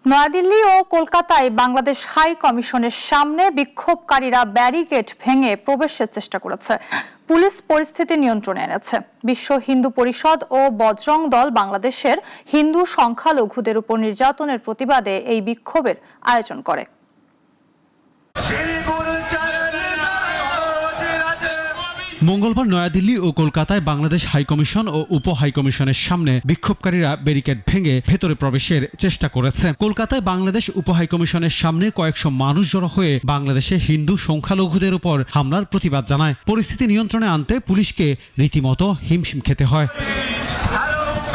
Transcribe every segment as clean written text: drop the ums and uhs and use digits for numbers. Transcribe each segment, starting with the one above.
নয়াদিল্লি ও কলকাতায় বাংলাদেশ হাই কমিশনের সামনে বিক্ষোভকারীরা ব্যারিকেড ভেঙে প্রবেশের চেষ্টা করেছে। পুলিশ পরিস্থিতি নিয়ন্ত্রণে এনেছে। বিশ্ব হিন্দু পরিষদ ও বজরং দল বাংলাদেশের হিন্দু সংখ্যালঘুদের উপর নির্যাতনের প্রতিবাদে এই বিক্ষোভের আয়োজন করে। মঙ্গলবার নয়াদিল্লি ও কলকাতায় বাংলাদেশ হাইকমিশন ও উপ হাইকমিশনের সামনে বিক্ষোভকারীরা ব্যারিকেড ভেঙে ভেতরে প্রবেশের চেষ্টা করেছে। কলকাতায় বাংলাদেশ উপ হাইকমিশনের সামনে কয়েকশো মানুষ জড়ো হয়ে বাংলাদেশে হিন্দু সংখ্যালঘুদের উপর হামলার প্রতিবাদ জানায়। পরিস্থিতি নিয়ন্ত্রণে আনতে পুলিশকে রীতিমতো হিমশিম খেতে হয়।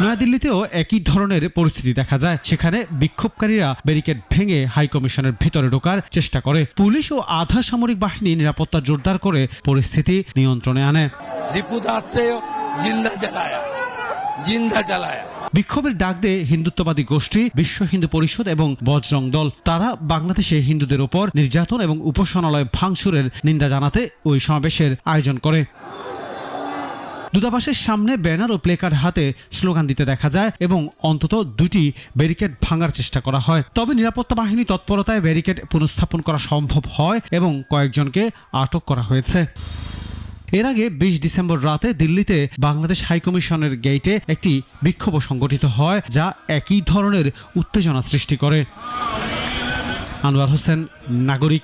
নয়াদিল্লিতেও একই ধরনের পরিস্থিতি দেখা যায়। সেখানে বিক্ষোভকারীরা ব্যারিকেড ভেঙে হাইকমিশনের ভিতরে ঢোকার চেষ্টা করে। পুলিশ ও আধা সামরিক বাহিনী নিরাপত্তা জোরদার করে পরিস্থিতি নিয়ন্ত্রণে আনে। বিক্ষোভের ডাক দেয় হিন্দুত্ববাদী গোষ্ঠী বিশ্ব হিন্দু পরিষদ এবং বজরং দল। তারা বাংলাদেশে হিন্দুদের উপর নির্যাতন এবং উপাসনালয় ভাঙচুরের নিন্দা জানাতে ওই সমাবেশের আয়োজন করে। দূতাবাসের সামনে ব্যানার ও প্লেকার্ড হাতে স্লোগান দিতে দেখা যায় এবং অন্তত দুটি ব্যারিকেড ভাঙার চেষ্টা করা হয়। তবে নিরাপত্তা বাহিনী তৎপরতায় ব্যারিকেড পুনঃস্থাপন করা সম্ভব হয় এবং কয়েকজনকে আটক করা হয়েছে। এর আগে ২০ ডিসেম্বর রাতে দিল্লিতে বাংলাদেশ হাইকমিশনের গেইটে একটি বিক্ষোভ সংগঠিত হয়, যা একই ধরনের উত্তেজনা সৃষ্টি করে। আনোয়ার হোসেন, নাগরিক।